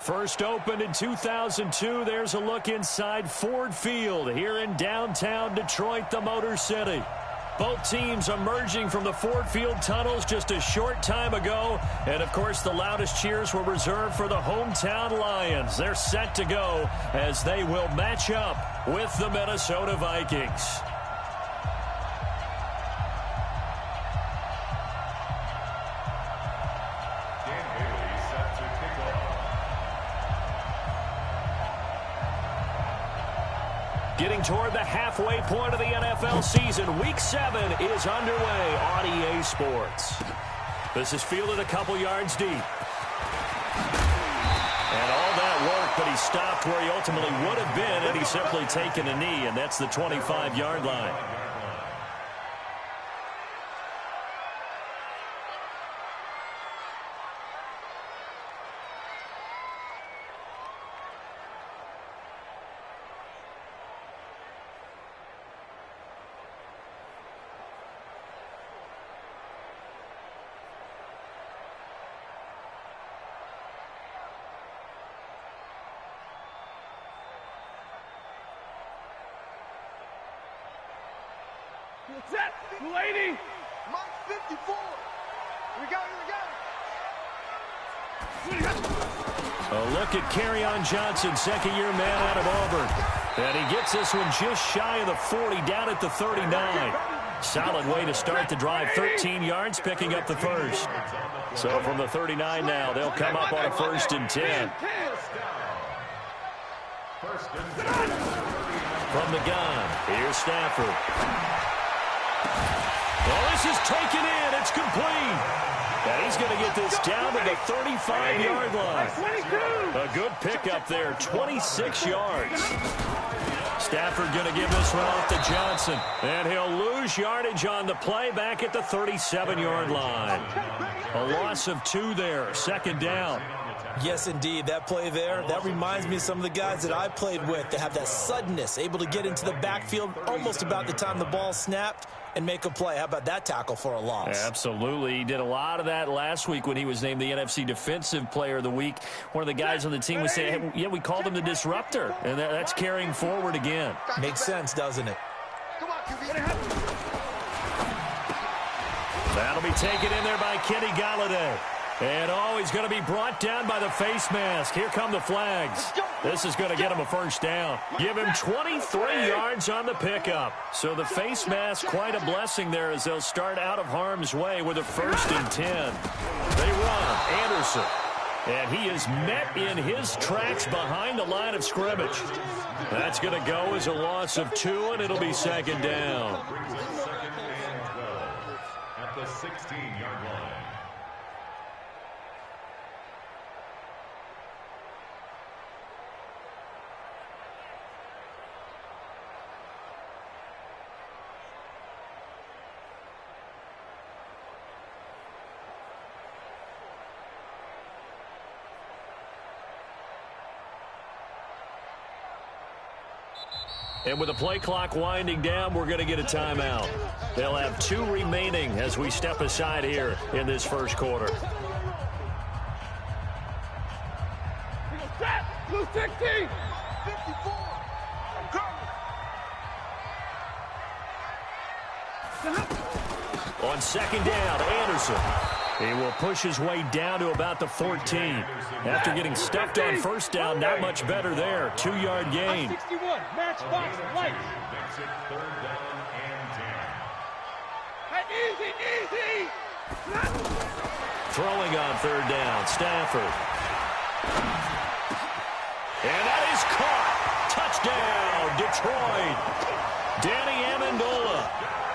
First opened in 2002. There's a look inside Ford Field here in downtown Detroit, the Motor City. Both teams emerging from the Ford Field tunnels just a short time ago. And, of course, the loudest cheers were reserved for the hometown Lions. They're set to go as they will match up with the Minnesota Vikings. Getting toward the halfway point of the NFL season, Week 7 is underway on EA Sports. This is fielded a couple yards deep. And all that work, but he stopped where he ultimately would have been had he simply taken a knee, and that's the 25-yard line. Set, lady. Mike 54. We got it. A look at Kerryon Johnson, second-year man out of Auburn. And he gets this one just shy of the 40, down at the 39. Solid way to start the drive, 13 yards, picking up the first. So from the 39 now, they'll come up on a 1st and 10. From the gun, here's Stafford. Well, this is taken in. It's complete. And he's going to get this down to the 35-yard line. A good pickup there, 26 yards. Stafford going to give this one off to Johnson. And he'll lose yardage on the play back at the 37-yard line. A loss of 2 there, second down. Yes, indeed. That play there, that reminds me of some of the guys that I played with that have that suddenness, able to get into the backfield almost about the time the ball snapped and make a play. How about that tackle for a loss? Absolutely. He did a lot of that last week when he was named the NFC Defensive Player of the Week. One of the guys on the team was saying, hey, yeah, we called him the disruptor. And that's carrying forward again. Makes sense, doesn't it? That'll be taken in there by Kenny Golladay. And, he's going to be brought down by the face mask. Here come the flags. This is going to get him a first down. Give him 23 yards on the pickup. So the face mask, quite a blessing there as they'll start out of harm's way with a 1st and 10. They run. Anderson. And he is met in his tracks behind the line of scrimmage. That's going to go as a loss of 2, and it'll be second down. At the 16-yard line. And with the play clock winding down, we're going to get a timeout. They'll have 2 remaining as we step aside here in this first quarter. Blue 16. 54. On second down, Anderson. He will push his way down to about the 14. After getting stuffed on first down, not much better there. 2-yard gain. 61, match box, light. Easy. Throwing on third down, Stafford. And that is caught. Touchdown, Detroit. Danny Amendola,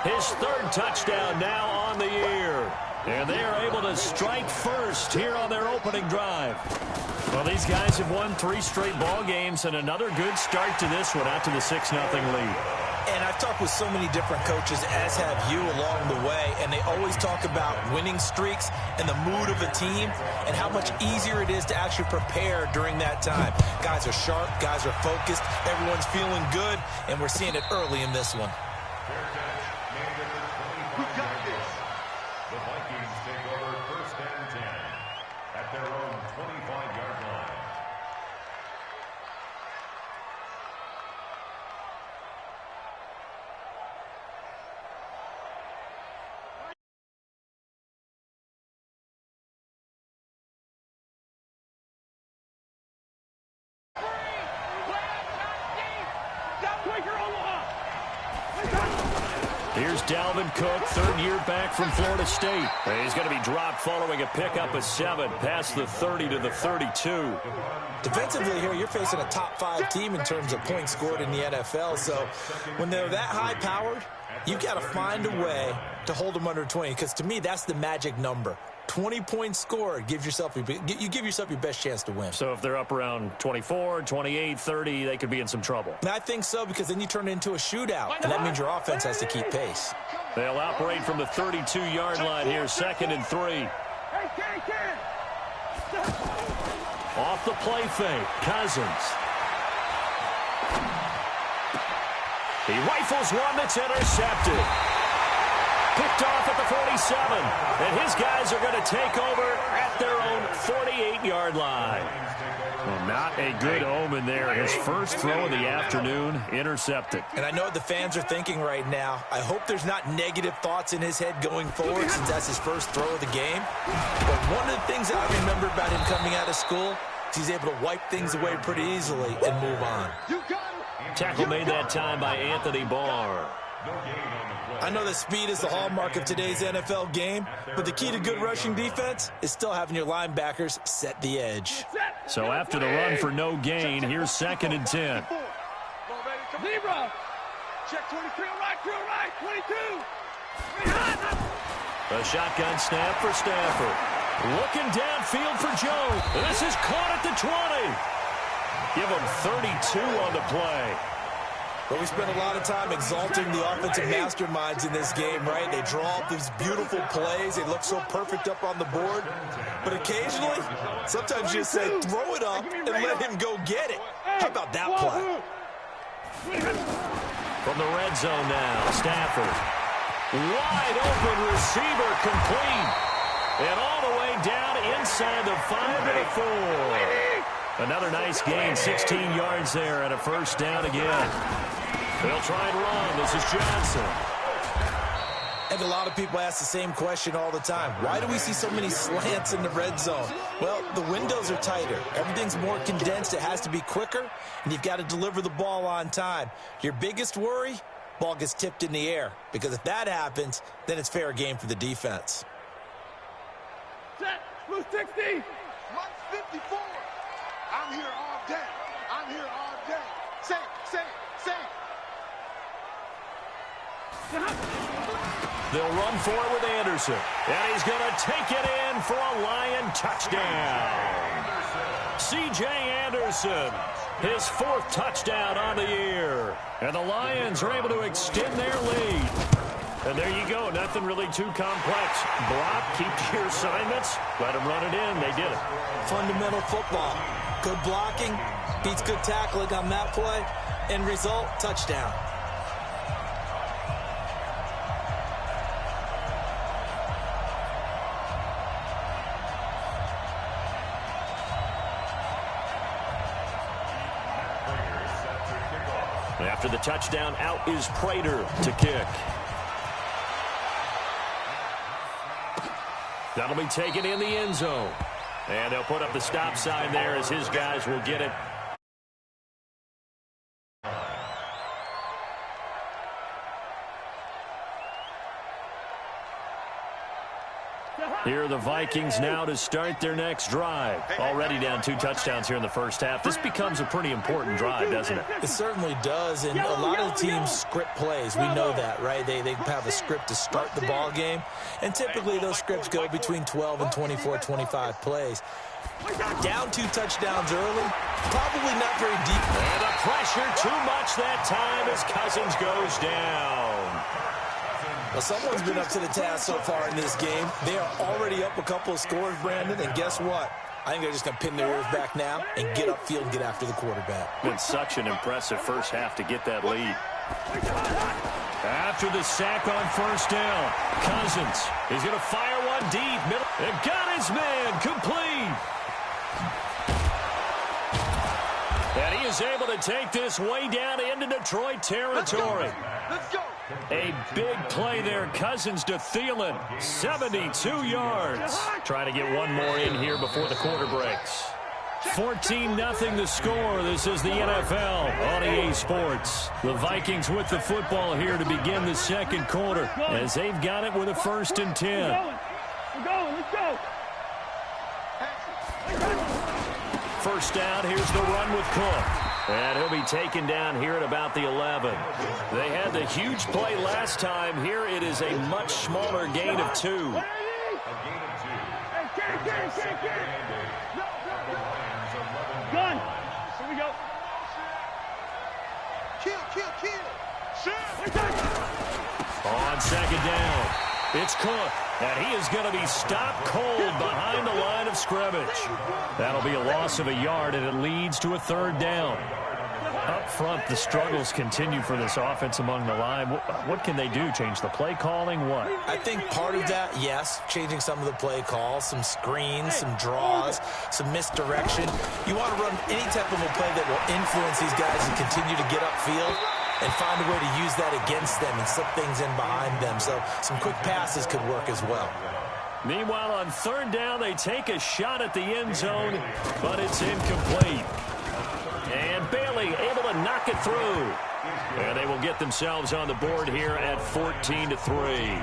his 3rd touchdown now on the year. And they are able to strike first here on their opening drive. Well, these guys have won 3 straight ball games, and another good start to this one out to the 6-0 lead. And I've talked with so many different coaches, as have you along the way, and they always talk about winning streaks and the mood of a team and how much easier it is to actually prepare during that time. Guys are sharp, guys are focused, everyone's feeling good, and we're seeing it early in this one. We got this. The Vikings take over 1st and 10 at their own 25-yard line. Here's Dalvin Cook, third-year back from Florida State. He's going to be dropped following a pickup of 7 past the 30 to the 32. Defensively here, you're facing a top-5 team in terms of points scored in the NFL. So when they're that high-powered, you've got to find a way to hold them under 20, because to me, that's the magic number. 20 points scored, you give yourself your best chance to win. So if they're up around 24, 28, 30, they could be in some trouble. And I think so, because then you turn it into a shootout, and that means your offense has to keep pace. They'll operate from the 32-yard line here, 2nd and 3. Off the play fake, Cousins. He rifles one that's intercepted. Picked off at the 47. And his guys are going to take over at their own 48-yard line. Well, not a good omen there. His first throw of the afternoon, intercepted. And I know what the fans are thinking right now. I hope there's not negative thoughts in his head going forward, since that's his first throw of the game. But one of the things I remember about him coming out of school is he's able to wipe things away pretty easily and move on. Tackle made that time by Anthony Barr. I know that speed is the hallmark of today's NFL game, but the key to good rushing defense is still having your linebackers set the edge. So after the run for no gain, here's 2nd and 10. Zebra. Check 23 on right, 22. The shotgun snap for Stafford. Looking downfield for Jones. This is caught at the 20. Give him 32 on the play. But we spend a lot of time exalting the offensive masterminds in this game, right? They draw up these beautiful plays. They look so perfect up on the board. But occasionally, sometimes you just say, throw it up and let him go get it. How about that play? From the red zone now, Stafford. Wide open receiver, complete. And all the way down inside the 5 to the 4. Another nice gain, 16 yards there, and a first down again. They'll try and run. This is Johnson. And a lot of people ask the same question all the time. Why do we see so many slants in the red zone? Well, the windows are tighter. Everything's more condensed. It has to be quicker, and you've got to deliver the ball on time. Your biggest worry, ball gets tipped in the air, because if that happens, then it's fair game for the defense. Set. Blue 60. Mike 54. I'm here all day. I'm here all day. Say. They'll run for it with Anderson. And he's going to take it in for a Lion touchdown. C.J. Anderson, his 4th touchdown on the year. And the Lions are able to extend their lead. And there you go. Nothing really too complex. Block, keep to your assignments. Let them run it in. They did it. Fundamental football. Good blocking beats good tackling on that play. End result, touchdown. After the touchdown, out is Prater to kick. That'll be taken in the end zone. And they'll put up the stop sign there as his guys will get it. Here are the Vikings now to start their next drive. Already down 2 touchdowns here in the first half. This becomes a pretty important drive, doesn't it? It certainly does, and a lot of the teams script plays. We know that, right? They have a script to start the ball game, and typically those scripts go between 12 and 24, 25 plays. Down 2 touchdowns early, probably not very deep. And the pressure too much that time as Cousins goes down. Well, someone's been up to the task so far in this game. They are already up a couple of scores, Brandon, and guess what? I think they're just going to pin their ears back now and get upfield and get after the quarterback. Been such an impressive first half to get that lead. After the sack on first down, Cousins is going to fire one deep. Middle. And got his man complete. And he is able to take this way down into Detroit territory. Let's go. A big play there. Cousins to Thielen. 72 yards. Trying to get one more in here before the quarter breaks. 14-0 the score. This is the NFL on EA Sports. The Vikings with the football here to begin the second quarter as they've got it with a 1st and 10. We're going. Let's go. First down, here's the run with Cook. And he'll be taken down here at about the 11. They had the huge play last time. Here it is a much smaller gain of 2. Gun. Here we go. Kill. On second down, it's Cook. And he is going to be stopped cold behind the line of scrimmage. That'll be a loss of a yard, and it leads to a 3rd down. Up front, the struggles continue for this offense among the line. What can they do? Change the play calling? What? I think part of that, yes, changing some of the play calls, some screens, some draws, some misdirection. You want to run any type of a play that will influence these guys and continue to get upfield and find a way to use that against them and slip things in behind them. So some quick passes could work as well. Meanwhile, on 3rd down, they take a shot at the end zone, but it's incomplete. And Bailey able to knock it through. And they will get themselves on the board here at 14-3.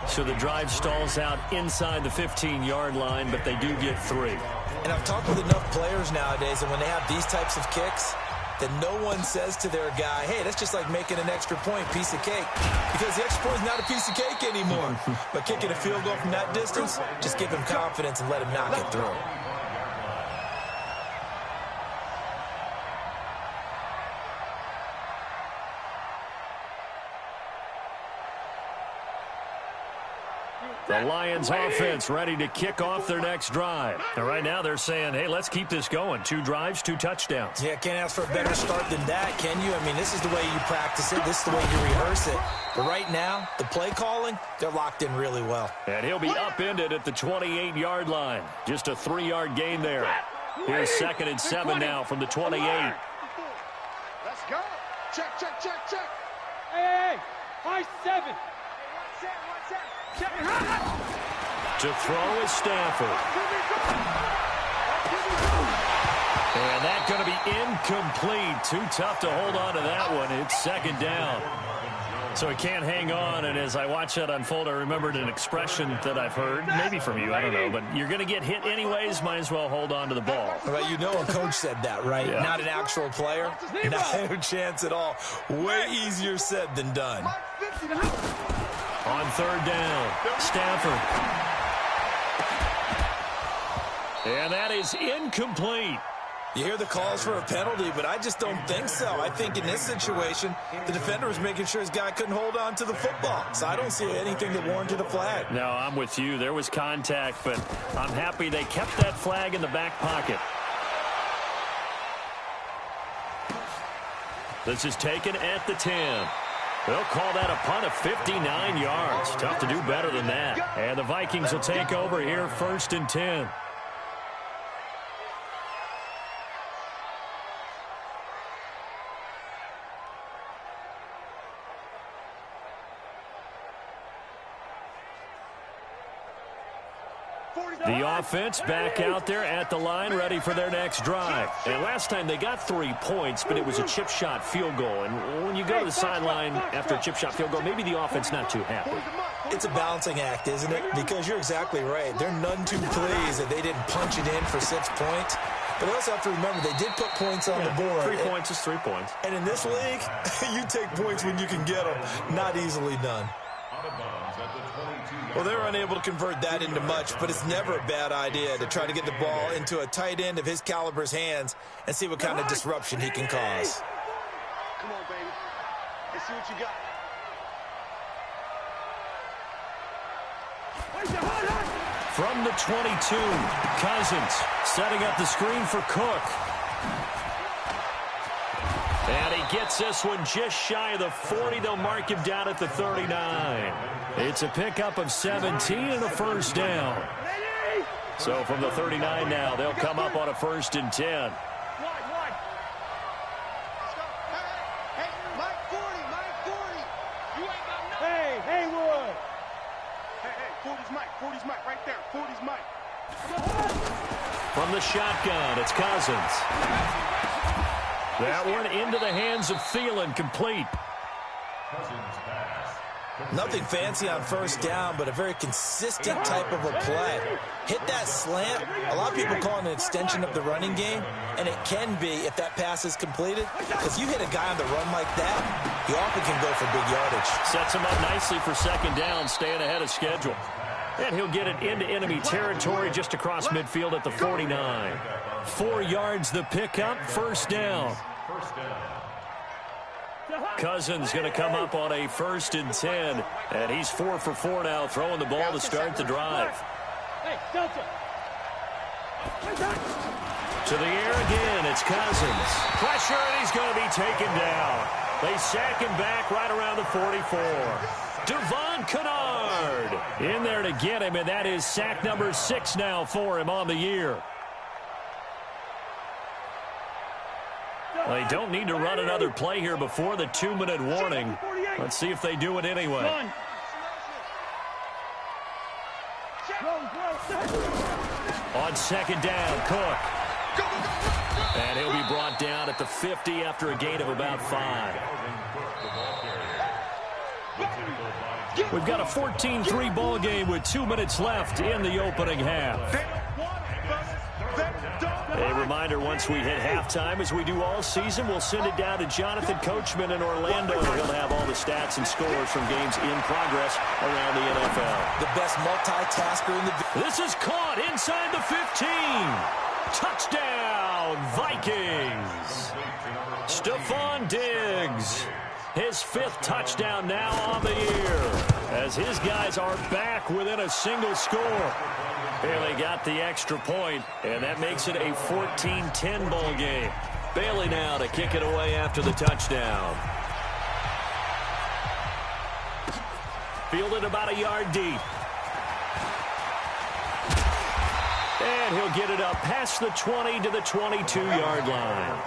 So the drive stalls out inside the 15-yard line, but they do get 3. And I've talked with enough players nowadays, and when they have these types of kicks, that no one says to their guy, hey, that's just like making an extra point, piece of cake. Because the extra point is not a piece of cake anymore. But kicking a field goal from that distance, just give him confidence and let him knock it through. The Lions offense ready to kick off their next drive. And right now they're saying, hey, let's keep this going. 2 drives, 2 touchdowns. Yeah, can't ask for a better start than that, can you? I mean, this is the way you practice it. This is the way you rehearse it. But right now, the play calling, they're locked in really well. And he'll be upended at the 28-yard line. Just a 3-yard gain there. Here's 2nd and 7 now from the 28. Let's go. Check. Hey. 5-7. To throw is Stafford. And that's going to be incomplete. Too tough to hold on to that one. It's 2nd down. So he can't hang on. And as I watch that unfold, I remembered an expression that I've heard, maybe from you, I don't know. But you're going to get hit anyways, might as well hold on to the ball. Well, you know a coach said that, right? Yeah. Not an actual player. Not a chance at all. Way easier said than done. On 3rd down, Stafford. And that is incomplete. You hear the calls for a penalty, but I just don't think so. I think in this situation, the defender was making sure his guy couldn't hold on to the football. So I don't see anything that warranted a flag. No, I'm with you. There was contact, but I'm happy they kept that flag in the back pocket. This is taken at the 10. They'll call that a punt of 59 yards. Tough to do better than that. And the Vikings will take over here 1st and 10. The offense back out there at the line, ready for their next drive. And last time they got 3 points, but it was a chip shot field goal. And when you go to the sideline after a chip shot field goal, maybe the offense not too happy. It's a balancing act, isn't it? Because you're exactly right. They're none too pleased that they didn't punch it in for 6 points. But they also have to remember they did put points on the board. 3 points is 3 points. And in this league, you take points when you can get them. Not easily done. Well, they were unable to convert that into much, but it's never a bad idea to try to get the ball into a tight end of his caliber's hands and see what kind of disruption he can cause. Come on, baby. Let's see what you got. From the 22, Cousins setting up the screen for Cook. And he gets this one just shy of the 40. They'll mark him down at the 39. It's a pickup of 17 and a 1st down. So from the 39 now, they'll come up on a 1st and 10. Hey, Mike 40. You ain't got nothing. Hey, Haywood. Hey, 40's Mike right there. 40's Mike. From the shotgun, it's Cousins. That one into the hands of Thielen, complete. Nothing fancy on first down, but a very consistent type of a play. Hit that slant. A lot of people call it an extension of the running game, and it can be if that pass is completed. Because you hit a guy on the run like that, he often can go for big yardage. Sets him up nicely for second down, staying ahead of schedule. And he'll get it into enemy territory just across midfield at the 49. 4 yards the pickup, first down. Cousins going to come up on a 1st and 10, and he's 4 for 4 now, throwing the ball to start the drive. To the air again, it's Cousins. Pressure, and he's going to be taken down. They sack him back right around the 44. Devon Kennard in there to get him, and that is sack number 6 now for him on the year. They don't need to run another play here before the 2-minute warning. Let's see if they do it anyway. On second down, Cook. And he'll be brought down at the 50 after a gain of about 5. We've got a 14-3 ball game with 2 minutes left in the opening half. A reminder, once we hit halftime, as we do all season, we'll send it down to Jonathan Coachman in Orlando. He'll have all the stats and scores from games in progress around the NFL. The best multitasker in the... This is caught inside the 15. Touchdown, Vikings. Stephon Diggs. His 5th touchdown now on the year, as his guys are back within a single score. Bailey got the extra point, and that makes it a 14-10 ball game. Bailey now to kick it away after the touchdown. Fielded about a yard deep. And he'll get it up past the 20 to the 22-yard line.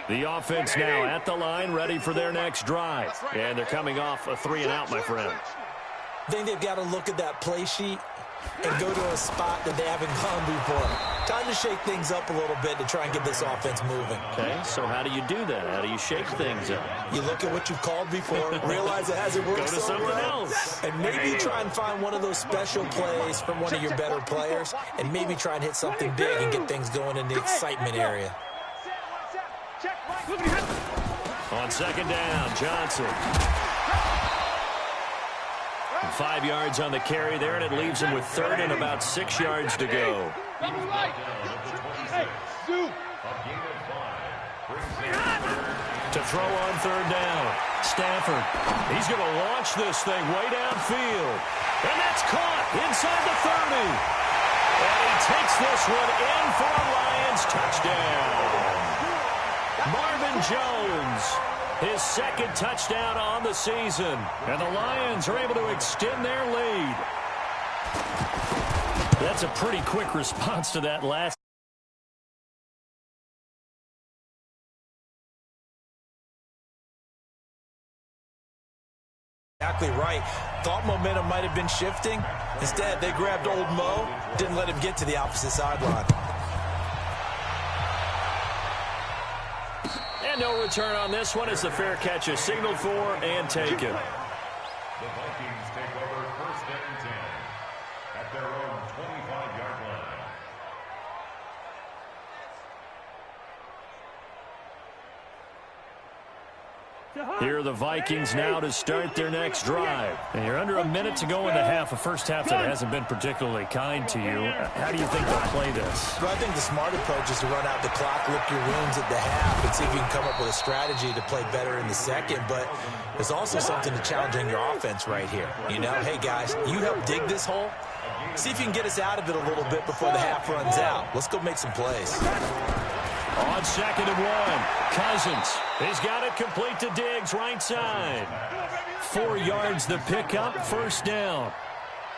The offense now at the line, ready for their next drive. And they're coming off a 3-and-out, my friend. I think they've got to look at that play sheet and go to a spot that they haven't gone before. Time to shake things up a little bit to try and get this offense moving. Okay, so how do you do that? How do you shake things up? You look at what you've called before, realize it hasn't worked so well, and maybe try and find one of those special plays from one of your better players, and maybe try and hit something big and get things going in the excitement area. On second down, Johnson. 5 yards on the carry there, and it leaves him with 3rd and about 6 yards to go. To throw on 3rd down, Stafford. He's going to launch this thing way downfield. And that's caught inside the 30. And he takes this one in for a Lions touchdown. Marvin Jones, his 2nd touchdown on the season. And the Lions are able to extend their lead. That's a pretty quick response to that last. Exactly right. Thought momentum might have been shifting. Instead, they grabbed old Mo, didn't let him get to the opposite sideline. And no return on this one as the fair catch is signaled for and taken. The Vikings take over 1st and 10 at their own 25-yard line. Here are the Vikings now to start their next drive. And you're under a minute to go in the half, a first half that hasn't been particularly kind to you. How do you think they'll play this? Well, I think the smart approach is to run out the clock, lick your wounds at the half, and see if you can come up with a strategy to play better in the second. But there's also something to challenging your offense right here. You know, hey, guys, you help dig this hole. See if you can get us out of it a little bit before the half runs out. Let's go make some plays. On 2nd and 1, Cousins. He's got it complete to Diggs, right side. 4 yards the pickup, first down.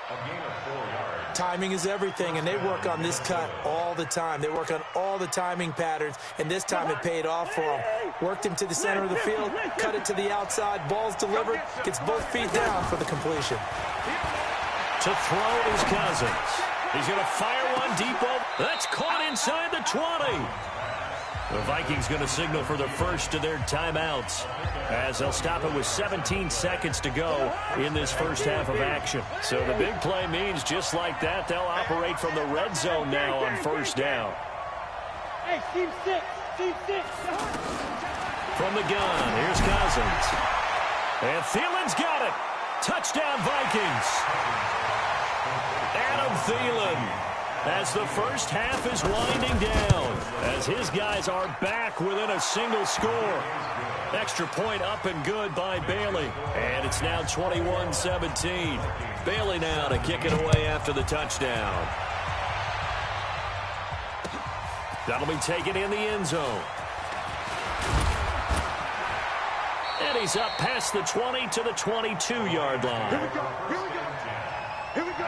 A gain of 4 yards. Timing is everything, and they work on this cut all the time. They work on all the timing patterns, and this time it paid off for them. Worked him to the center of the field, cut it to the outside, ball's delivered, gets both feet down for the completion. To throw is Cousins. He's going to fire one deep over. That's caught inside the 20. The Vikings going to signal for the first of their timeouts as they'll stop it with 17 seconds to go in this first half of action. So the big play means just like that, they'll operate from the red zone now on first down. Hey, team six. From the gun, here's Cousins. And Thielen's got it. Touchdown, Vikings. Adam Thielen, as the first half is winding down, as his guys are back within a single score. Extra point up and good by Bailey. And it's now 21-17. Bailey now to kick it away after the touchdown. That'll be taken in the end zone. And he's up past the 20 to the 22-yard line. Here we go. Here we go.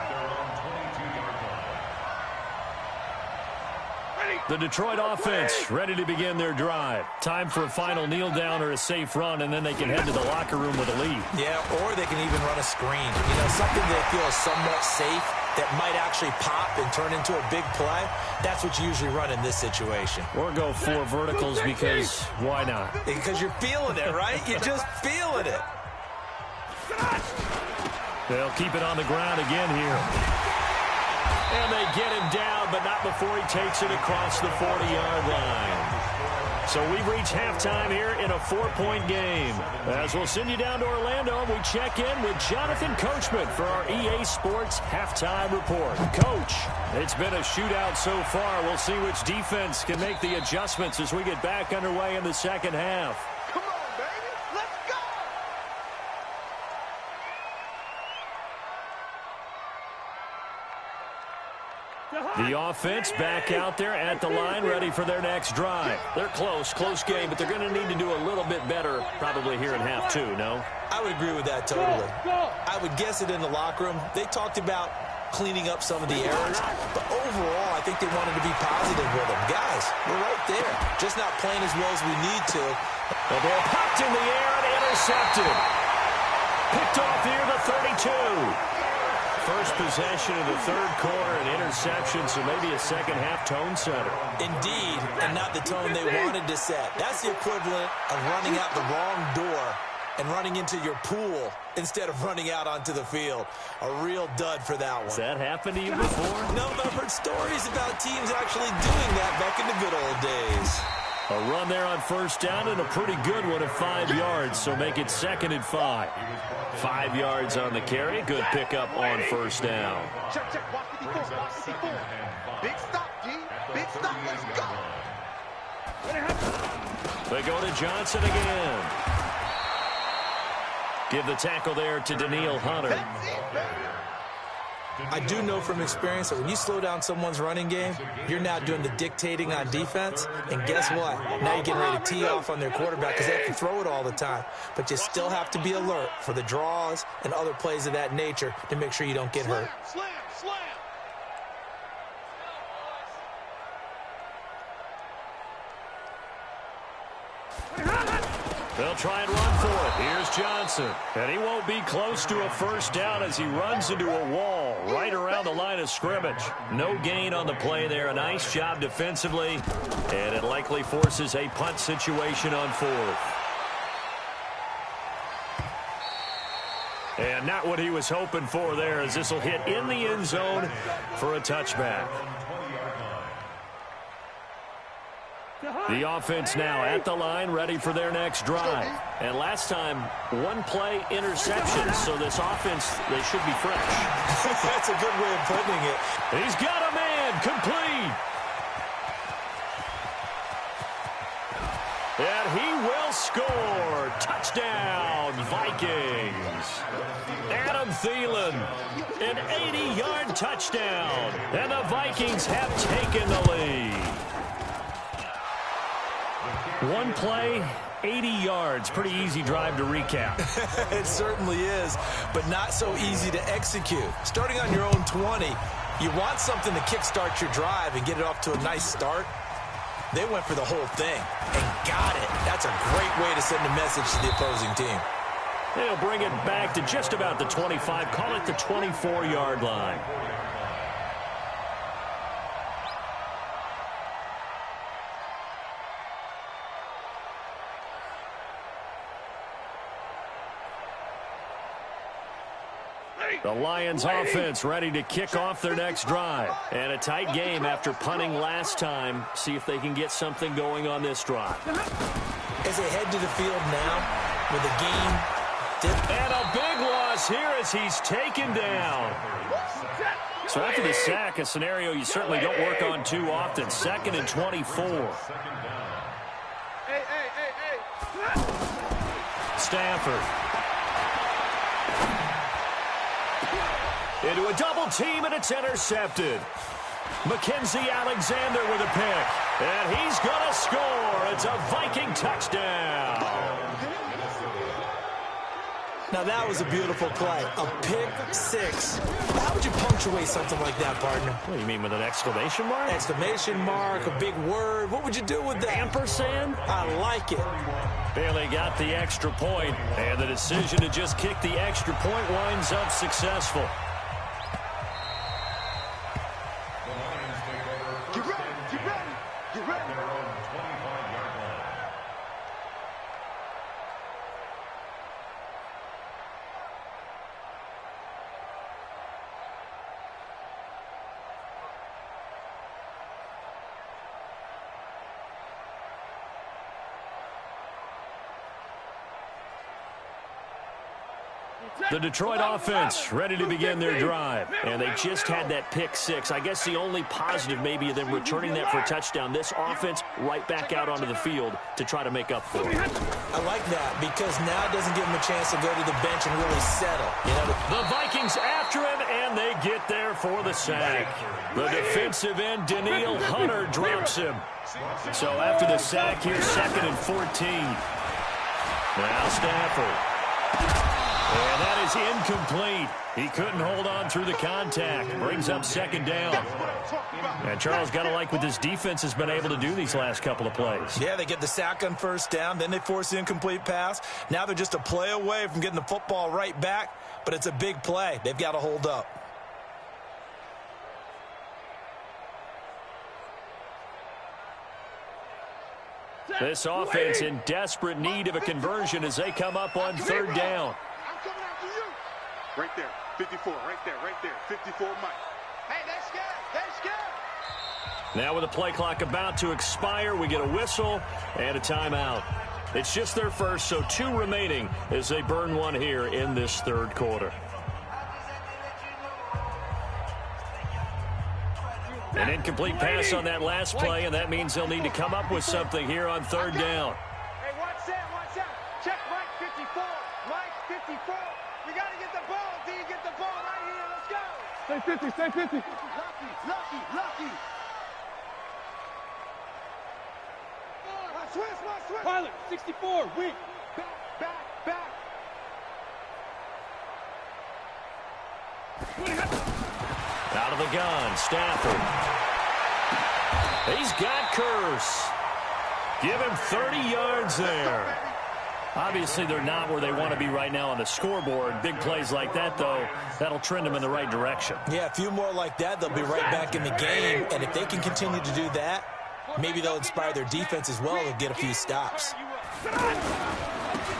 The Detroit offense ready to begin their drive. Time for a final kneel down or a safe run, and then they can head to the locker room with a lead. Yeah, or they can even run a screen. You know, something they feel is somewhat safe that might actually pop and turn into a big play. That's what you usually run in this situation. Or go 4 verticals because why not? Because you're feeling it, right? You're just feeling it. They'll keep it on the ground again here. And they get him down, but not before he takes it across the 40-yard line. So we've reached halftime here in a 4-point game. As we'll send you down to Orlando, we check in with Jonathan Coachman for our EA Sports Halftime Report. Coach, it's been a shootout so far. We'll see which defense can make the adjustments as we get back underway in the second half. Come on, baby. Let's go. The offense back out there at the line, ready for their next drive. They're close game, but they're going to need to do a little bit better probably here in half 2, no? I would agree with that totally. I would guess it in the locker room. They talked about cleaning up some of the errors, but overall, I think they wanted to be positive with them. Guys, we're right there, just not playing as well as we need to. The ball popped in the air and intercepted. Picked off here, the 32. First possession of the third quarter, an interception, so maybe a second-half tone setter. Indeed, and not the tone they wanted to set. That's the equivalent of running out the wrong door and running into your pool instead of running out onto the field. A real dud for that one. Has that happened to you before? No, but I've heard stories about teams actually doing that back in the good old days. A run there on first down and a pretty good one at 5 yards, so make it 2nd and 5. 5 yards on the carry. Good pickup on first down. Check. Watch 54. Watch 54. Big stop, G. Big stop. Let's go. They go to Johnson again. Give the tackle there to Danielle Hunter. That's it, baby. I do know from experience that when you slow down someone's running game, you're now doing the dictating on defense. And guess what? Now you're getting ready to tee off on their quarterback because they have to throw it all the time. But you still have to be alert for the draws and other plays of that nature to make sure you don't get hurt. Slam. They'll try and run for it. Here's Johnson. And he won't be close to a first down as he runs into a wall right around the line of scrimmage. No gain on the play there. A nice job defensively. And it likely forces a punt situation on 4th. And not what he was hoping for there, as this will hit in the end zone for a touchback. The offense now at the line, ready for their next drive. And last time, 1-play interception, so this offense, they should be fresh. That's a good way of putting it. He's got a man, complete. And he will score. Touchdown, Vikings. Adam Thielen, an 80-yard touchdown. And the Vikings have taken the lead. 1 play, 80 yards. Pretty easy drive to recap. It certainly is, but not so easy to execute. Starting on your own 20, you want something to kickstart your drive and get it off to a nice start. They went for the whole thing and got it. That's a great way to send a message to the opposing team. They'll bring it back to just about the 25. Call it the 24-yard line. The Lions offense ready to kick off their next drive. And a tight game after punting last time. See if they can get something going on this drive. As they head to the field now with a game. And a big loss here as he's taken down. So after the sack, a scenario you certainly don't work on too often. 2nd and 24. Hey. Stafford. Into a double team, and it's intercepted. Mackenzie Alexander with a pick. And he's going to score. It's a Viking touchdown. Now, that was a beautiful play. A pick six. How would you punctuate something like that, partner? What do you mean, with an exclamation mark? Exclamation mark, a big word. What would you do with that? Ampersand? I like it. Barely got the extra point, and the decision to just kick the extra point winds up successful. Get ready. The Detroit offense ready to begin their drive. And they just had that pick six. I guess the only positive maybe of them returning that for a touchdown. This offense right back out onto the field to try to make up for it. I like that because now it doesn't give them a chance to go to the bench and really settle. You know, the Vikings after him, and they get there for the sack. The defensive end, Danielle Hunter, drops him. So after the sack here, 2nd and 14. Now Stafford. And that is incomplete. He couldn't hold on through the contact. Brings up 2nd down. And Charles, got to like what this defense has been able to do these last couple of plays. Yeah, they get the sack on 1st down. Then they force the incomplete pass. Now they're just a play away from getting the football right back. But it's a big play. They've got to hold up. This offense in desperate need of a conversion as they come up on 3rd down. Coming after you. Right there. 54. Right there. 54 Mike. Hey, that's good. Now with the play clock about to expire, we get a whistle and a timeout. It's just their first, so 2 remaining as they burn one here in this 3rd quarter. An incomplete pass on that last play, and that means they'll need to come up with something here on 3rd down. Hey, watch that. Check Mike 54. Mike 54. We got to get the ball. D, get the ball right here. Let's go. Stay 50. Lucky. Switch. Pilot, 64. Weak. Back. Out of the gun, Stafford. He's got Curse. Give him 30 yards there. Obviously, they're not where they want to be right now on the scoreboard. Big plays like that, though, that'll trend them in the right direction. Yeah, a few more like that, they'll be right back in the game. And if they can continue to do that, maybe they'll inspire their defense as well and get a few stops. The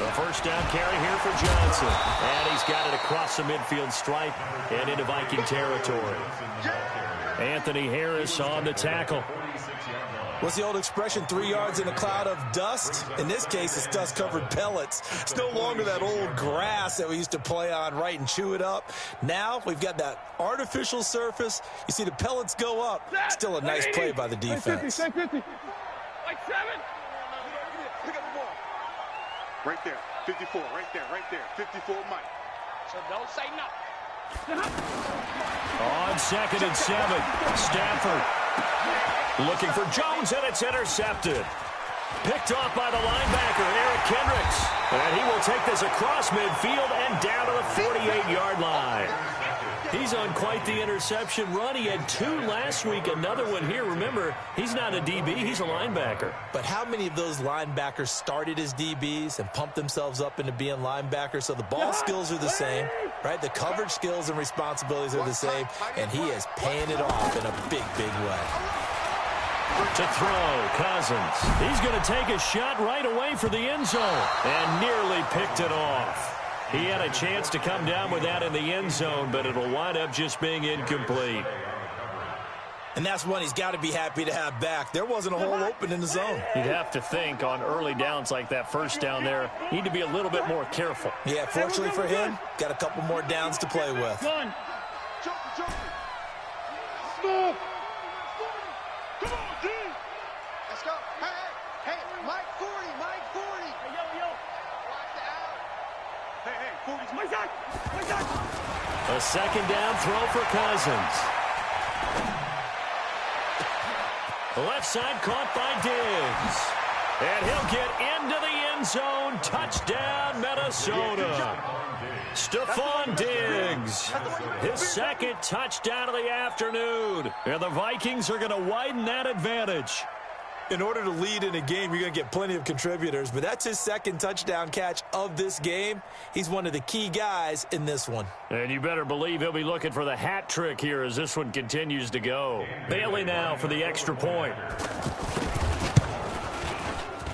1st down carry here for Johnson. And he's got it across the midfield stripe and into Viking territory. Anthony Harris on the tackle. What's the old expression, 3 yards in a cloud of dust? In this case, it's dust-covered pellets. It's no longer that old grass that we used to play on, right, and chew it up. Now we've got that artificial surface. You see the pellets go up. Still a nice play by the defense. Stay 50. Like 7. Pick up the ball. Right there. 54. Right there. 54 Mike. So don't say nothing. On 2nd and 7, Stafford looking for Jones, and it's intercepted. Picked off by the linebacker, Eric Kendricks. And he will take this across midfield and down to the 48-yard line. He's on quite the interception run. He had 2 last week, another one here. Remember, he's not a DB, he's a linebacker. But how many of those linebackers started as DBs and pumped themselves up into being linebackers? So the ball skills are the same, right? The coverage skills and responsibilities are the same, and he is paying it off in a big, big way. To throw, Cousins. He's going to take a shot right away for the end zone and nearly picked it off. He had a chance to come down with that in the end zone, but it'll wind up just being incomplete. And that's one he's got to be happy to have back. There wasn't a hole open in the zone. You'd have to think on early downs like that first down there, need to be a little bit more careful. Yeah, fortunately for him, got a couple more downs to play with. Stop. Come on, D. Let's go. Hey, Mike 40, Mike 40. Hey, yo. Watch the out. Hey, 40's my side. A second down throw for Cousins. The left side caught by Diggs. And he'll get into the end zone. Touchdown, Minnesota. Stephon Diggs, his second touchdown of the afternoon. And the Vikings are going to widen that advantage. In order to lead in a game, you're going to get plenty of contributors, but that's his second touchdown catch of this game. He's one of the key guys in this one. And you better believe he'll be looking for the hat trick here as this one continues to go. Bailey now for the extra point.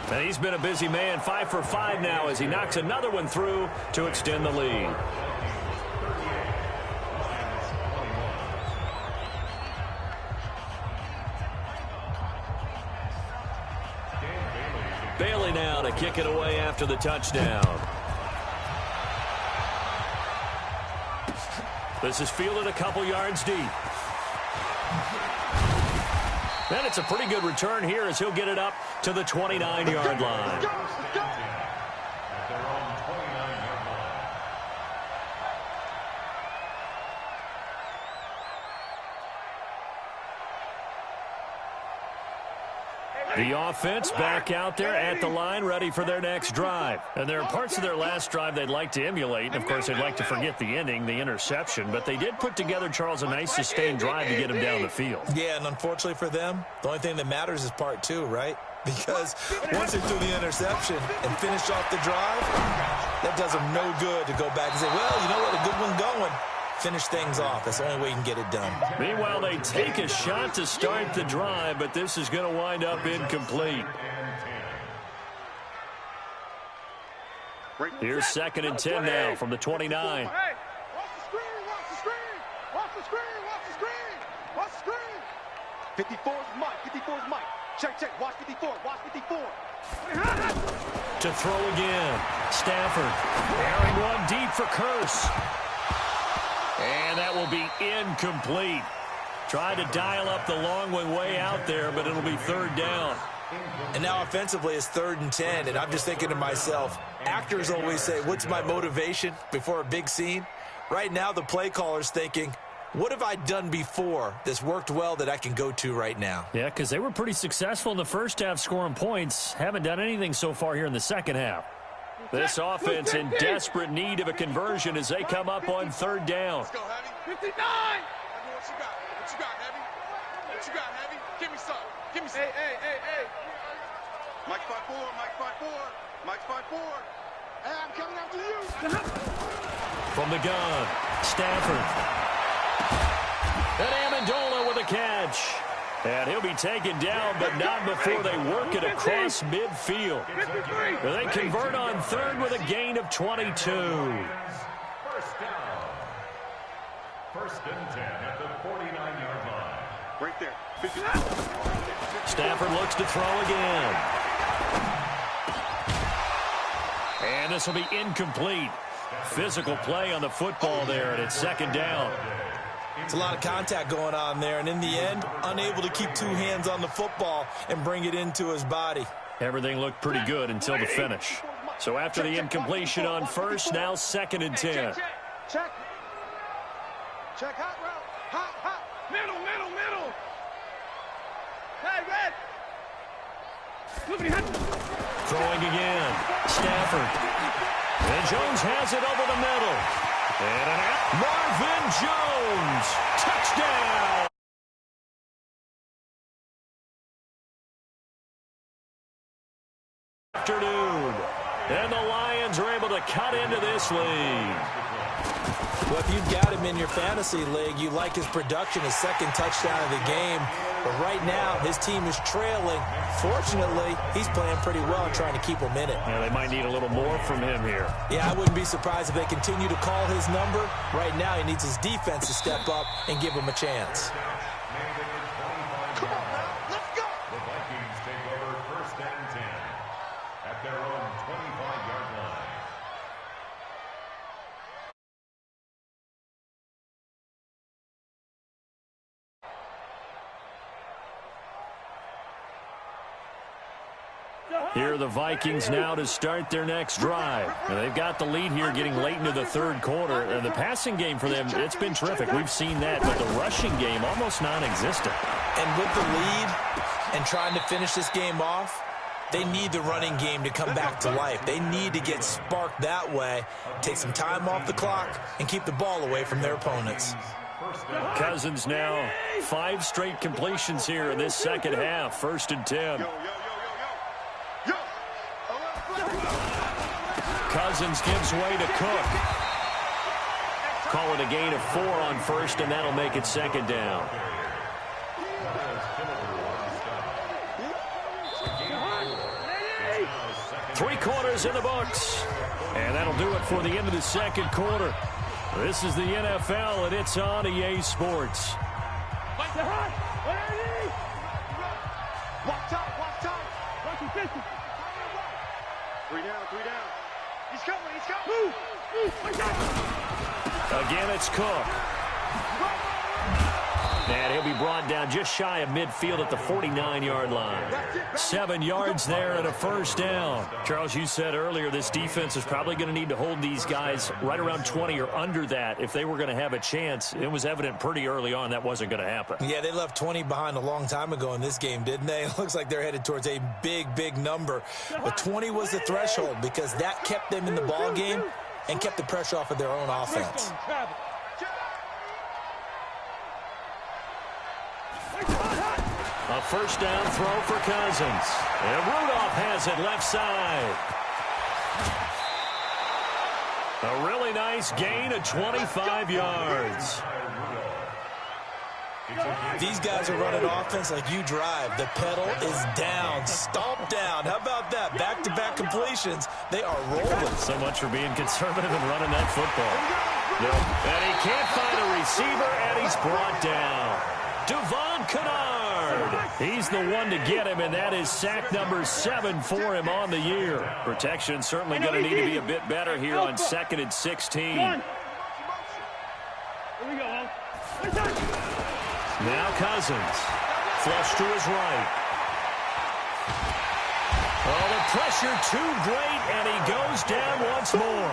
And he's been a busy man, 5 for 5 now as he knocks another one through to extend the lead. Bailey now to kick it away after the touchdown. This is fielded a couple yards deep. And it's a pretty good return here as he'll get it up to the 29-yard line. The offense back out there at the line, ready for their next drive. And there are parts of their last drive they'd like to emulate. And, of course, they'd like to forget the ending, the interception. But they did put together, Charles, a nice sustained drive to get him down the field. Yeah, and unfortunately for them, the only thing that matters is part 2, right? Because once they threw the interception and finished off the drive, that does them no good to go back and say, well, you know what, a good one going. Finish things off. That's the only way you can get it done. Meanwhile, they take a shot to start the drive, but this is going to wind up incomplete. Here's 2nd and 10 now from the 29. Hey, watch the screen. Watch the screen. 54's Mike. Check. Watch 54. To throw again. Stafford. Airing one deep for Curse. And that will be incomplete. Tried to dial up the long one way out there, but it'll be 3rd down. And now offensively it's 3rd and 10, and I'm just thinking to myself, actors always say, what's my motivation before a big scene? Right now the play caller's thinking, what have I done before that's worked well that I can go to right now? Yeah, because they were pretty successful in the first half scoring points. Haven't done anything so far here in the second half. This offense in desperate need of a conversion as they come up on 3rd down. Let's go, Heavy. 59! What you got, Heavy? Give me some. Hey. Mike 5-4. Hey, I'm coming after you. From the gun, Stafford. And Amendola with a catch. And he'll be taken down, but not before they work it across midfield. They convert on 3rd with a gain of 22. First down. 1st and 10 at the 49-yard line. Right there. Stafford looks to throw again. And this will be incomplete. Physical play on the football there, and it's 2nd down. It's a lot of contact going on there, and in the end, unable to keep 2 hands on the football and bring it into his body. Everything looked pretty good until the finish. So after the incompletion on 1st, now 2nd and 10. Check. Hot route. Hot. Middle. Hey, red. Throwing again. Stafford. And Jones has it over the middle. And an out. Marvin Jones. Touchdown. Afternoon. And the Lions are able to cut into this lead. Well, if you've got him in your fantasy league, you like his production, his second touchdown of the game. But right now, his team is trailing. Fortunately, he's playing pretty well and trying to keep them in it. Yeah, they might need a little more from him here. Yeah, I wouldn't be surprised if they continue to call his number. Right now, he needs his defense to step up and give him a chance. Come on now, let's go. The Vikings take over 1st and 10 at their own 25-yard line. Here are the Vikings now to start their next drive. And they've got the lead here getting late into the third quarter. And the passing game for them, it's been terrific. We've seen that, but the rushing game almost non-existent. And with the lead and trying to finish this game off, they need the running game to come back to life. They need to get sparked that way, take some time off the clock, and keep the ball away from their opponents. Cousins now 5 straight completions here in this second half. 1st and 10. Cousins gives way to Cook. Call it a gain of 4 on 1st, and that'll make it 2nd down. Three quarters in the books. And that'll do it for the end of the second quarter. This is the NFL, and it's on EA Sports. Watch out, watch out. 3 down, 3 down. He's coming, he's coming. Again, it's Cook. And he'll be brought down just shy of midfield at the 49-yard line. 7 yards there and a 1st down. Charles, you said earlier this defense is probably going to need to hold these guys right around 20 or under that if they were going to have a chance. It was evident pretty early on that wasn't going to happen. Yeah, they left 20 behind a long time ago in this game, didn't they? It looks like they're headed towards a big, big number. But 20 was the threshold because that kept them in the ball game and kept the pressure off of their own offense. A 1st down throw for Cousins. And Rudolph has it left side. A really nice gain of 25 yards. These guys are running offense like you drive. The pedal is down, stomp down. How about that? Back-to-back completions. They are rolling. So much for being conservative and running that football. And he can't find a receiver, and he's brought down. Devon Kennard. He's the one to get him, and that is sack number 7 for him on the year. Protection certainly going to need to be a bit better here on 2nd and 16. Here we go. Now Cousins. Flush to his right. Oh, the pressure too great, and he goes down once more.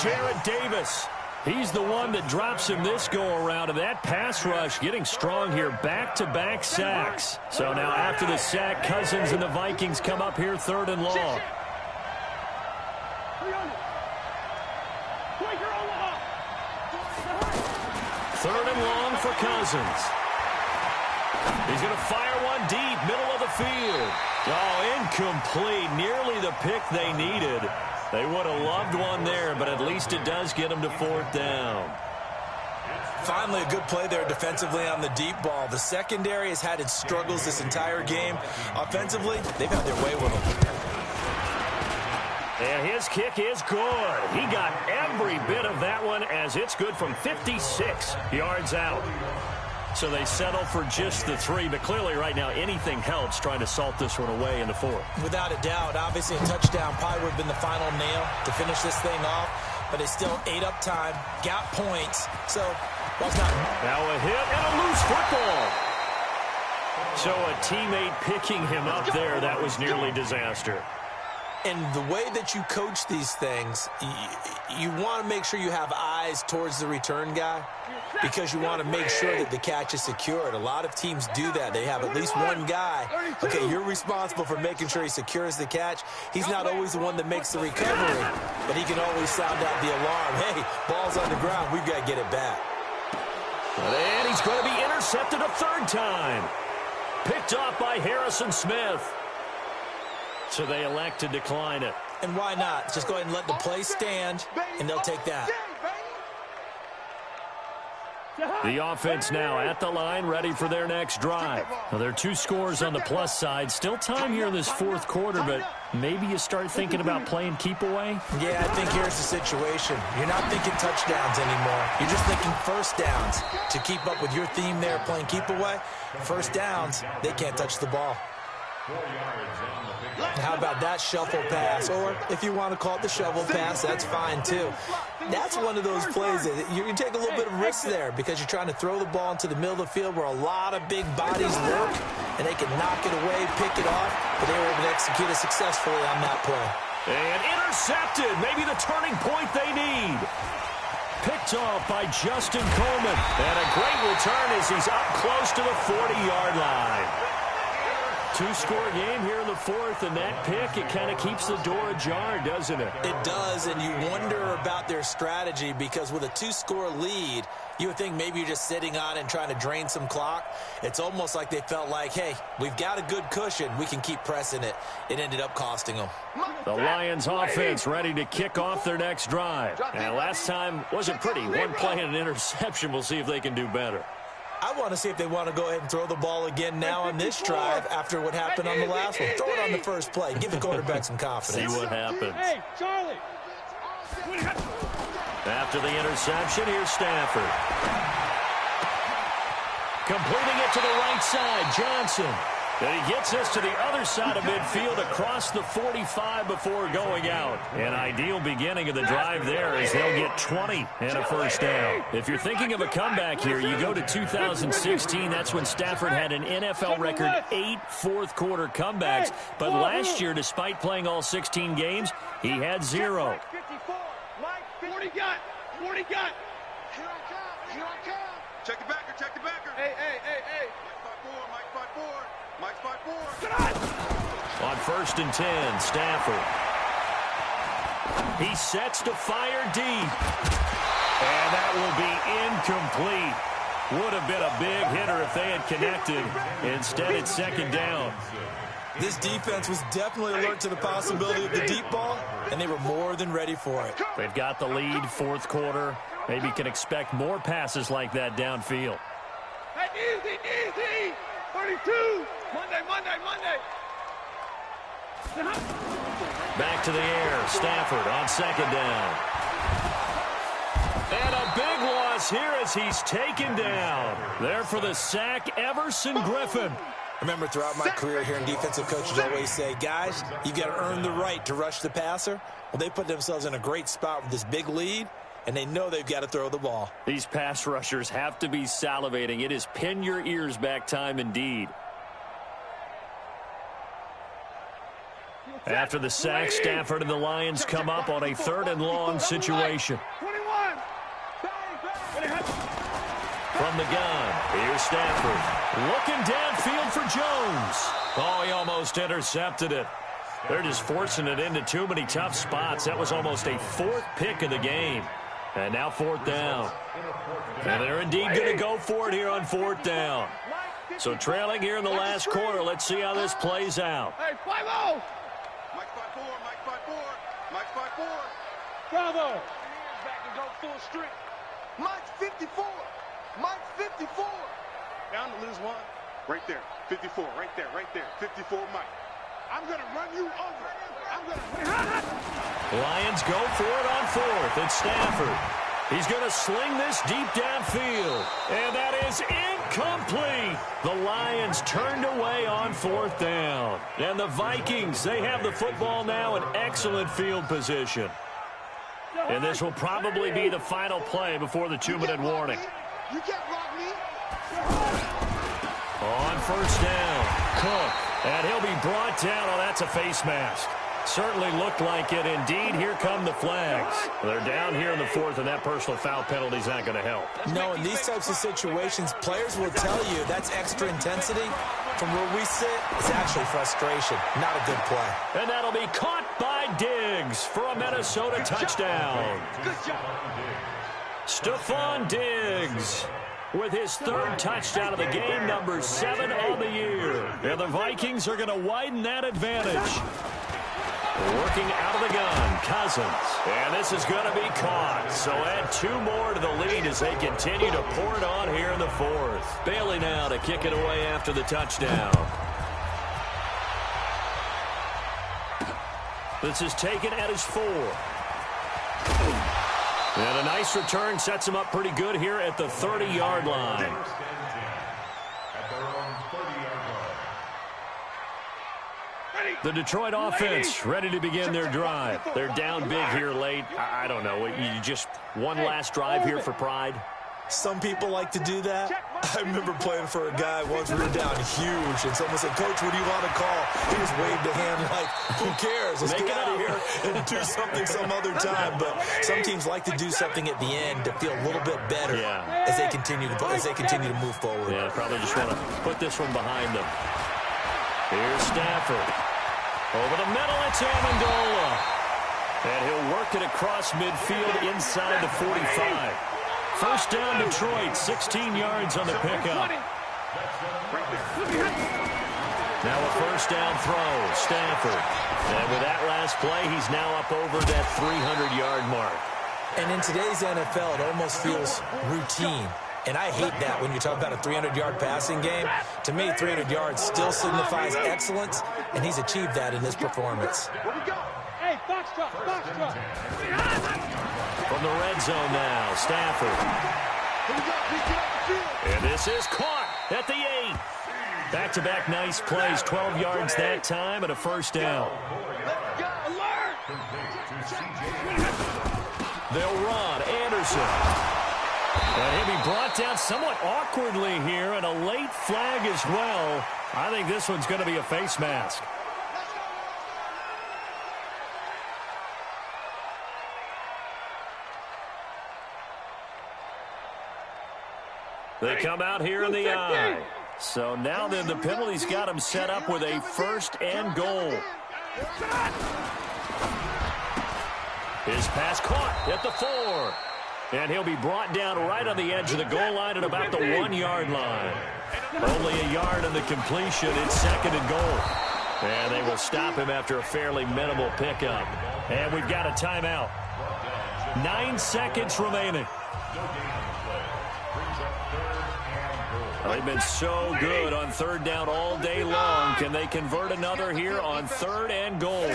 Jarrett Davis. He's the one that drops him this go-around, and that pass rush getting strong here. Back-to-back sacks. So now after the sack, Cousins and the Vikings come up here 3rd and long. Third and long for Cousins. He's going to fire one deep, middle of the field. Oh, incomplete. Nearly the pick they needed. They would have loved one there, but at least it does get them to 4th down. Finally, a good play there defensively on the deep ball. The secondary has had its struggles this entire game. Offensively, they've had their way with them. And his kick is good. He got every bit of that one as it's good from 56 yards out. So they settle for just the 3, but clearly right now anything helps trying to salt this one away in the 4th. Without a doubt, obviously a touchdown probably would have been the final nail to finish this thing off, but they still ate up time, got points, so well, it's not. Now a hit and a loose football. So a teammate picking him up there, that was nearly disaster. And the way that you coach these things, you want to make sure you have eyes towards the return guy because you want to make sure that the catch is secured. A lot of teams do that. They have at least one guy. Okay, you're responsible for making sure he secures the catch. He's not always the one that makes the recovery, but he can always sound out the alarm. Hey, ball's on the ground. We've got to get it back. And he's going to be intercepted a third time. Picked off by Harrison Smith. So they elect to decline it. And why not? Just go ahead and let the play stand, and they'll take that. The offense now at the line, ready for their next drive. Now, there are 2 scores on the plus side. Still time here in this fourth quarter, but maybe you start thinking about playing keep away? Yeah, I think here's the situation. You're not thinking touchdowns anymore. You're just thinking first downs. To keep up with your theme there, playing keep away, first downs, they can't touch the ball. How about that shuffle pass? Or if you want to call it the shovel pass, that's fine too. That's one of those plays that you can take a little bit of risk there because you're trying to throw the ball into the middle of the field where a lot of big bodies work, and they can knock it away, pick it off, but they were able to execute it successfully on that play. And intercepted, maybe the turning point they need. Picked off by Justin Coleman. And a great return as he's up close to the 40-yard line. 2-score game here in the fourth, and that pick, it kind of keeps the door ajar, doesn't it? It does, and you wonder about their strategy because with a 2-score lead, you would think maybe you're just sitting on it and trying to drain some clock. It's almost like they felt like, hey, we've got a good cushion. We can keep pressing it. It ended up costing them. The Lions offense ready to kick off their next drive. And last time wasn't pretty. One play and an interception. We'll see if they can do better. I want to see if they want to go ahead and throw the ball again now on this drive after what happened on the last one. Throw it on the first play. Give the quarterback some confidence. See what happens. Hey, Charlie. After the interception, here's Stafford. Completing it to the right side, Johnson. And he gets us to the other side of midfield across the 45 before going out. An ideal beginning of the drive there as they'll get 20 and a first down. If you're thinking of a comeback here, you go to 2016. That's when Stafford had an NFL record 8 fourth-quarter comebacks. But last year, despite playing all 16 games, he had 0. 40 got. 40 got. Here I come. Here I come. Check the backer. Check the backer. Hey, hey, hey, hey. Mike 5-4. Mike 5-4. Get on. On 1st and 10, Stafford. He sets to fire deep. And that will be incomplete. Would have been a big hitter if they had connected. Instead, it's second down. This defense was definitely alert to the possibility of the deep ball, and they were more than ready for it. They've got the lead, fourth quarter. Maybe can expect more passes like that downfield. Hey, easy, easy. 32. Monday. Back to the air. Stafford on second down. And a big loss here as he's taken down. There for the sack, Everson Griffin. Remember, throughout my career here in defensive coaches always say, guys, you've got to earn the right to rush the passer. Well, they put themselves in a great spot with this big lead, and they know they've got to throw the ball. These pass rushers have to be salivating. It is pin your ears back time indeed. After the sack, Stafford and the Lions come up on a 3rd and long situation. 21. From the gun, here's Stafford. Looking downfield for Jones. Oh, he almost intercepted it. They're just forcing it into too many tough spots. That was almost a 4th pick of the game. And now 4th down. And they're indeed going to go for it here on 4th down. So trailing here in the last quarter. Let's see how this plays out. Hey, 5-0. Mike 5-4. Mike 5-4. Mike 5-4. Bravo. Back and go full streak. Mike 54. Mike 54. Down to lose one. Right there. 54. Right there. 54 Mike. I'm going to run you over. I'm going to. Lions go for it on 4th. It's Stafford. He's going to sling this deep downfield. And that is incomplete. The Lions turned away on 4th down. And the Vikings, they have the football now in excellent field position. And this will probably be the final play before the 2-minute warning. You can't block me. On 1st down, Cook. And he'll be brought down. Oh, that's a face mask. Certainly looked like it. Indeed, here come the flags. They're down here in the fourth, and that personal foul penalty is not going to help. No, in these types of situations, players will tell you that's extra intensity. From where we sit, it's actually frustration, not a good play. And that'll be caught by Diggs for a Minnesota touchdown. Stephon Diggs with his third touchdown of the game, number 7 on the year. And the Vikings are going to widen that advantage. Working out of the gun, Cousins. And this is going to be caught. So add 2 more to the lead as they continue to pour it on here in the fourth. Bailey now to kick it away after the touchdown. This is taken at his 4. And a nice return sets him up pretty good here at the 30-yard line. The Detroit offense ready to begin their drive. They're down big here late. I don't know. You just one last drive here for pride? Some people like to do that. I remember playing for a guy once. We were down huge, and someone said, "Coach, what do you want to call?" He just waved a hand like, "Who cares? Let's get out of here and do something some other time." But some teams like to do something at the end to feel a little bit better as they continue to move forward. Yeah, probably just want to put this one behind them. Here's Stafford. Over the middle, it's Amendola. And he'll work it across midfield inside the 45. First down, Detroit, 16 yards on the pickup. Now a first down throw, Stafford. And with that last play, he's now up over that 300-yard mark. And in today's NFL, it almost feels routine. And I hate that when you talk about a 300-yard passing game. To me, 300 yards still signifies excellence, and he's achieved that in this performance. Hey, box drop, box drop. From the red zone now, Stafford. And this is caught at the 8. Back-to-back nice plays, 12 yards that time and a first down. They'll run. Anderson. And he'll be brought down somewhat awkwardly here, and a late flag as well. I think this one's going to be a face mask. They come out here in the eye. So now then the penalty's got him set up with a first and goal. His pass caught at the 4. And he'll be brought down right on the edge of the goal line at about the 1-yard line. Only a yard on the completion. It's second and goal. And they will stop him after a fairly minimal pickup. And we've got a timeout. 9 seconds remaining. They've been so good on third down all day long. Can they convert another here on third and goal?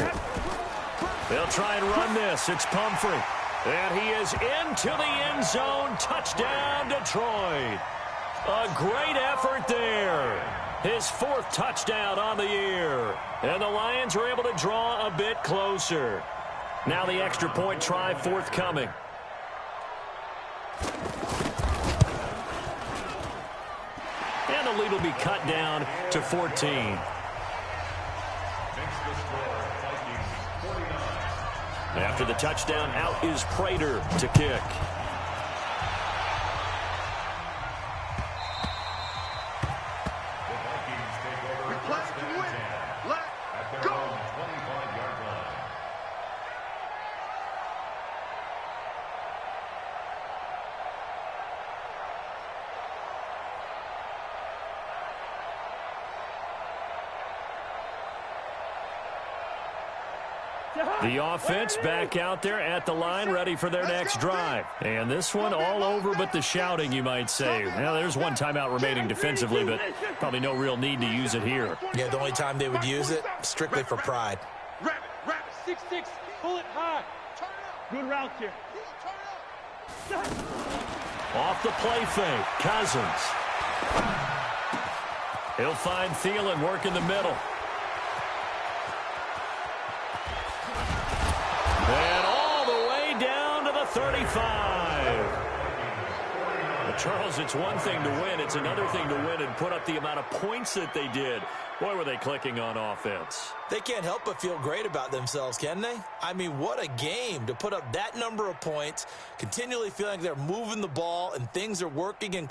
They'll try and run this. It's Pumphrey. And he is into the end zone. Touchdown, Detroit. A great effort there. His 4th touchdown on the year. And the Lions are able to draw a bit closer. Now the extra point try forthcoming. And the lead will be cut down to 14. After the touchdown, out is Prater to kick. The offense back out there at the line, ready for their next drive. And this one all over but the shouting, you might say. Now, there's one timeout remaining defensively, but probably no real need to use it here. Yeah, the only time they would use it, strictly for pride. 6-6, pull it high. Good route here. Off the play fake, Cousins. He'll find Thielen working the middle. And all the way down to the 35. Well, Charles, it's one thing to win. It's another thing to win and put up the amount of points that they did. Boy, were they clicking on offense. They can't help but feel great about themselves, can they? I mean, what a game to put up that number of points, continually feeling like they're moving the ball and things are working and